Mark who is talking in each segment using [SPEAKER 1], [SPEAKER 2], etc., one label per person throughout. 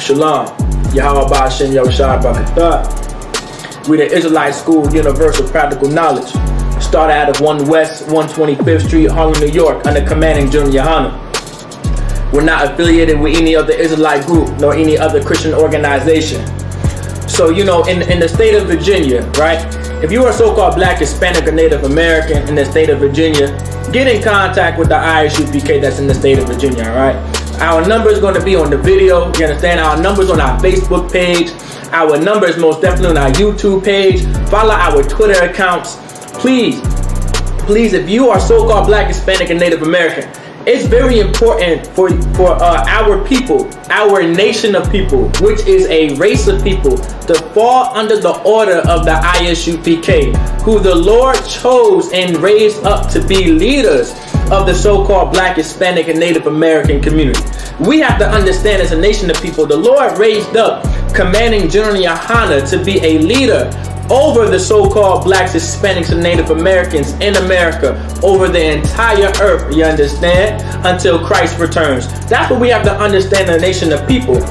[SPEAKER 1] Shalom. Yahweh Ba'Shem Yahushua Barakatah. We the Israelite School Universal Practical Knowledge. Started out of 1 West 125th Street, Harlem, New York, under commanding General Yohanan. We're not affiliated with any other Israelite group nor any other Christian organization. So, you know, in the state of Virginia, right? If you are so-called Black, Hispanic, or Native American in the state of Virginia, get in contact with the ISUPK that's in the state of Virginia, all right? Our number is going to be on the video. You understand? Our number's on our Facebook page. Our number is most definitely on our YouTube page. Follow our Twitter accounts. Please, if you are so-called Black, Hispanic, and Native American, it's very important for our people, our nation of people, which is a race of people, to fall under the order of the ISUPK, who the Lord chose and raised up to be leaders of the so-called Black, Hispanic, and Native American community. We have to understand, as a nation of people, the Lord raised up commanding General Yohanan to be a leader over the so-called Blacks, Hispanics, and Native Americans in America, over the entire earth, you understand, until Christ returns. That's what we have to understand, the nation of people.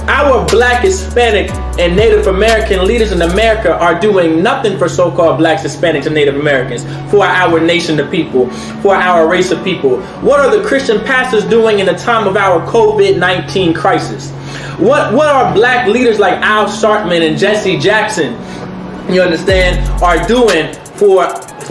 [SPEAKER 1] Our Black, Hispanic, and Native American leaders in America are doing nothing for so-called Blacks, Hispanics, and Native Americans, for our nation of people, for our race of people. What are the Christian pastors doing in the time of our COVID-19 crisis? What are Black leaders like Al Sharpton and Jesse Jackson, you understand, are doing for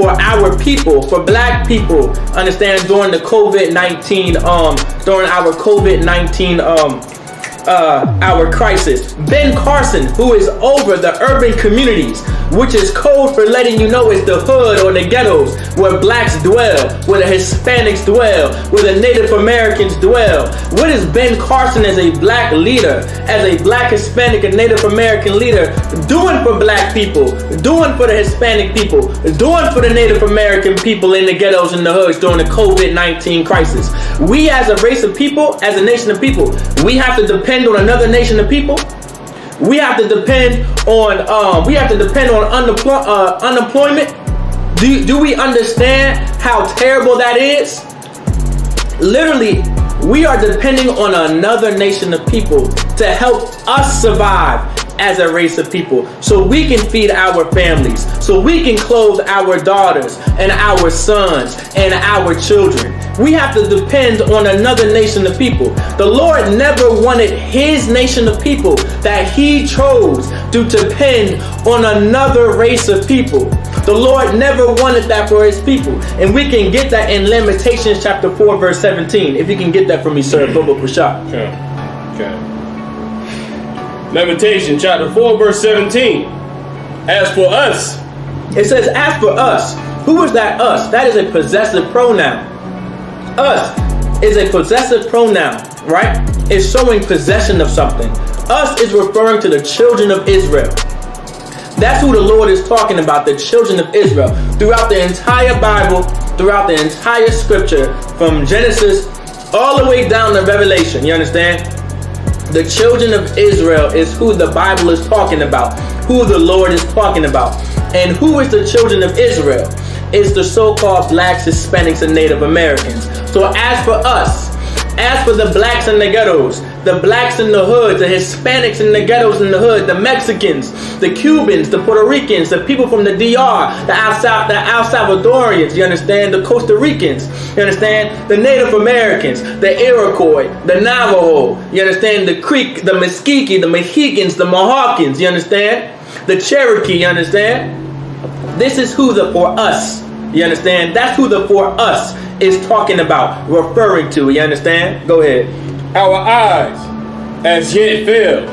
[SPEAKER 1] our people, for Black people, understand, during the COVID-19, during our COVID-19, our crisis? Ben Carson, who is over the urban communities, which is code for letting you know it's the hood or the ghettos where Blacks dwell, where the Hispanics dwell, where the Native Americans dwell. What is Ben Carson, as a Black leader, as a Black, Hispanic, and Native American leader, doing for Black people, doing for the Hispanic people, doing for the Native American people in the ghettos and the hoods during the COVID-19 crisis? We, as a race of people, as a nation of people, we have to depend on another nation of people. We have to depend on unemployment. Do we understand how terrible that is? Literally, we are depending on another nation of people to help us survive as a race of people, so we can feed our families, so we can clothe our daughters and our sons and our children. We have to depend on another nation of people. The Lord never wanted his nation of people that he chose to depend on another race of people. The Lord never wanted that for his people. And we can get that in Lamentations chapter 4, verse 17. If you can get that for me, sir. Bobo Prashad.
[SPEAKER 2] Okay. Lamentation chapter 4, verse 17. As for us.
[SPEAKER 1] It says, as for us. Who is that us? That is a possessive pronoun. Us is a possessive pronoun, right? It's showing possession of something. Us is referring to the children of Israel. That's who the Lord is talking about, the children of Israel. Throughout the entire Bible, throughout the entire scripture, from Genesis all the way down to Revelation, you understand? The children of Israel is who the Bible is talking about, who the Lord is talking about. And who is the children of Israel? It's the so-called Blacks, Hispanics, and Native Americans. So as for us, as for the Blacks in the ghettos, the Blacks in the hood, the Hispanics in the ghettos in the hood, the Mexicans, the Cubans, the Puerto Ricans, the people from the DR, the El Salvadorians, you understand, the Costa Ricans, you understand, the Native Americans, the Iroquois, the Navajo, you understand, the Creek, the Mesquite, the Mohicans, the Mohawkins, you understand, the Cherokee, you understand. This is who the for us, you understand? That's who the for us is talking about, referring to, you understand? Go ahead.
[SPEAKER 2] Our eyes as yet failed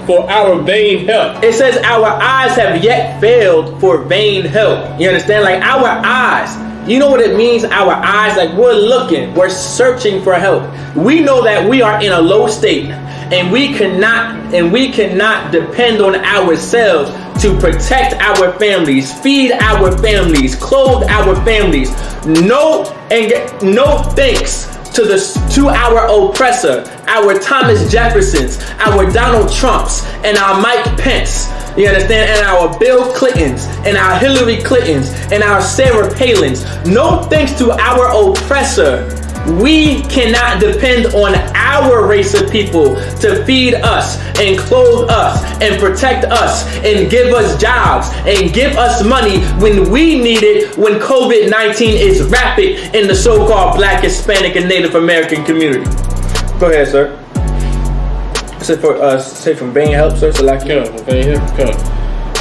[SPEAKER 2] for our vain help.
[SPEAKER 1] It says our eyes have yet failed for vain help. You understand? Like our eyes. You know what it means? Our eyes, like we're looking, we're searching for help. We know that we are in a low state, and we cannot depend on ourselves to protect our families, feed our families, clothe our families. No thanks to our oppressor, our Thomas Jeffersons, our Donald Trumps, and our Mike Pence. You understand? And our Bill Clintons, and our Hillary Clintons, and our Sarah Palins. No thanks to our oppressor. We cannot depend on our race of people to feed us and clothe us and protect us and give us jobs and give us money when we need it, when COVID-19 is rapid in the so-called Black, Hispanic, and Native American community. Go ahead, sir. Say from vain help, sir. So like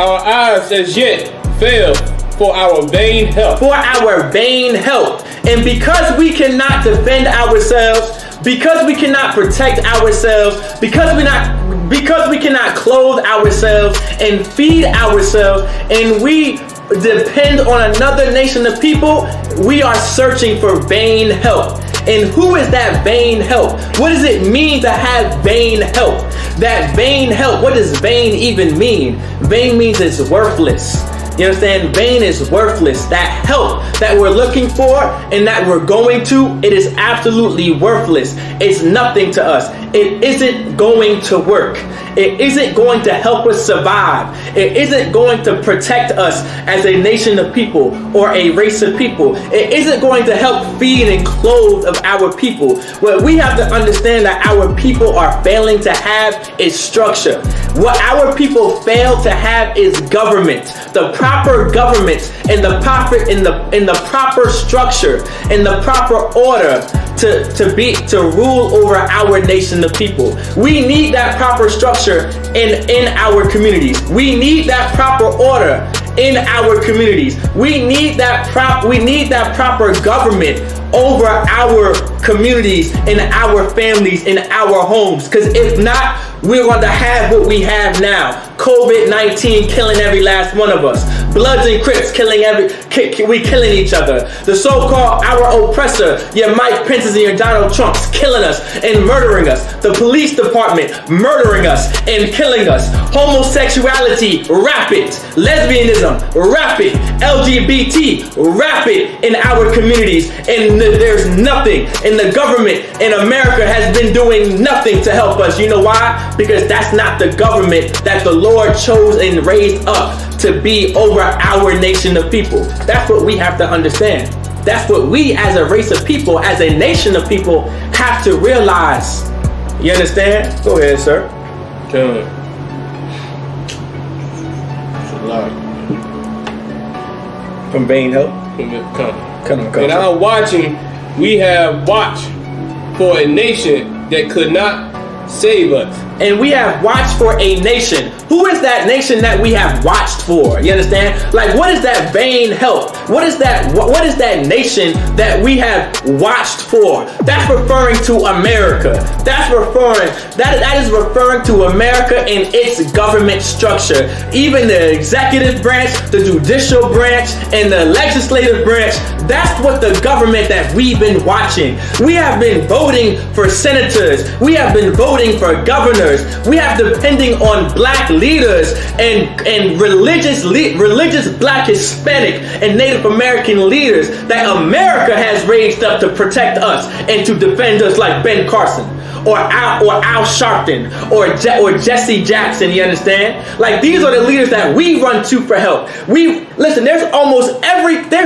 [SPEAKER 2] Our eyes as yet fail for our vain help.
[SPEAKER 1] For our vain help. And because we cannot defend ourselves, because we cannot protect ourselves, because we cannot clothe ourselves and feed ourselves, and we depend on another nation of people, we are searching for vain help. And who is that vain help? What does it mean to have vain help? That vain help, what does vain even mean? Vain means it's worthless. You understand? Vain is worthless. That help that we're looking for and that we're going to, it is absolutely worthless. It's nothing to us. It isn't going to work. It isn't going to help us survive. It isn't going to protect us as a nation of people or a race of people. It isn't going to help feed and clothe of our people. What we have to understand that our people are failing to have is structure. What our people fail to have is government. The proper government and the proper structure and the proper order to rule over our nation of people. We need that proper structure in our communities. We need that proper order in our communities. We need that proper government over our communities and our families and our homes. Because if not, we're going to have what we have now. COVID-19 killing every last one of us. Bloods and Crips killing each other. The so-called our oppressor, your Mike Pence's and your Donald Trump's killing us and murdering us. The police department murdering us and killing us. Homosexuality rapid. Lesbianism rapid. LGBT rapid in our communities. And there's nothing. And the government in America has been doing nothing to help us. You know why? Because that's not the government that the Lord chose and raised up to be over our nation of people. That's what we have to understand. That's what we as a race of people, as a nation of people, have to realize. You understand? Go ahead, sir. From vain help? Come on.
[SPEAKER 2] In our watching, we have watched for a nation that could not save us.
[SPEAKER 1] And we have watched for a nation. Who is that nation that we have watched for? You understand? Like, what is that vain help? What is that nation that we have watched for? That's referring to America. That is referring to America and its government structure. Even the executive branch, the judicial branch, and the legislative branch, that's what the government that we've been watching. We have been voting for senators. We have been voting for governors. We have depending on black leaders and religious Black, Hispanic, and Native American leaders that America has raised up to protect us and to defend us, like Ben Carson or Al Sharpton or Jesse Jackson. You understand? Like, these are the leaders that we run to for help. Listen, there's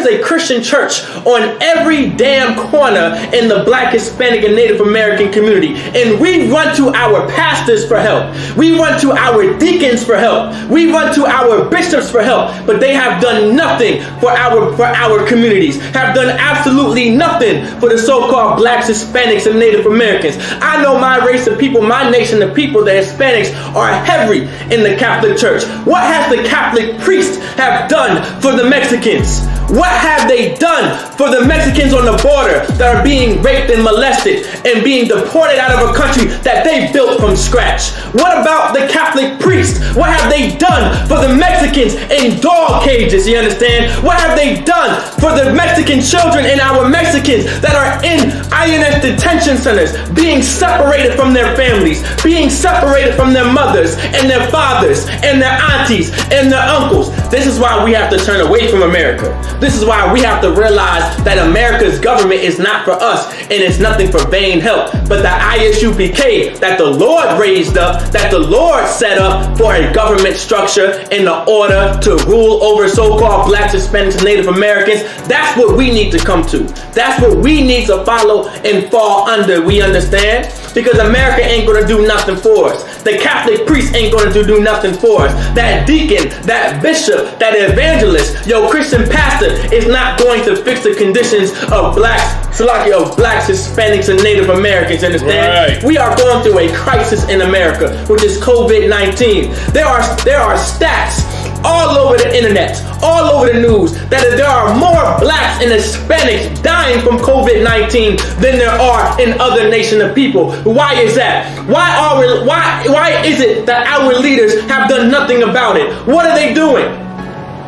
[SPEAKER 1] a Christian church on every damn corner in the Black, Hispanic, and Native American community. And we run to our pastors for help. We run to our deacons for help. We run to our bishops for help. But they have done nothing for our communities. Have done absolutely nothing for the so-called Blacks, Hispanics, and Native Americans. I know my race of people, my nation of people, the Hispanics, are heavy in the Catholic Church. What has the Catholic priest have done for the Mexicans? What have they done for the Mexicans on the border that are being raped and molested and being deported out of a country that they built from scratch? What about the Catholic priests? What have they done for the Mexicans in dog cages? You understand? What have they done for the Mexican children and our Mexicans that are in INS detention centers, being separated from their families, being separated from their mothers and their fathers and their aunties and their uncles? This is why we have to turn away from America. This is why we have to realize that America's government is not for us, and it's nothing for vain help, but the ISUPK that the Lord raised up, that the Lord set up for a government structure in the order to rule over so-called blacks, Hispanics, and Native Americans. That's what we need to come to. That's what we need to follow and fall under. We understand? Because America ain't gonna do nothing for us. The Catholic priest ain't gonna do nothing for us. That deacon, that bishop, that evangelist, your Christian pastor is not going to fix the conditions of blacks, Hispanics, and Native Americans. Understand?
[SPEAKER 2] Right.
[SPEAKER 1] We are going through a crisis in America, which is COVID-19. There are stats all over the internet, all over the news, that there are more blacks and Hispanics dying from COVID-19 than there are in other nations of people. Why is that? Why is it that our leaders have done nothing about it? What are they doing?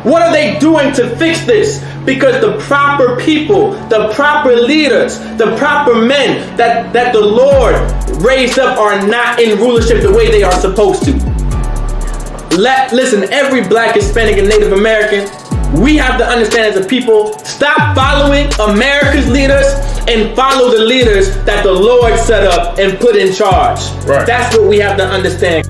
[SPEAKER 1] What are they doing to fix this? Because the proper people, the proper leaders, the proper men that the Lord raised up are not in rulership the way they are supposed to. Listen, every black, Hispanic, and Native American, we have to understand as a people, stop following America's leaders and follow the leaders that the Lord set up and put in charge.
[SPEAKER 2] Right.
[SPEAKER 1] That's what we have to understand.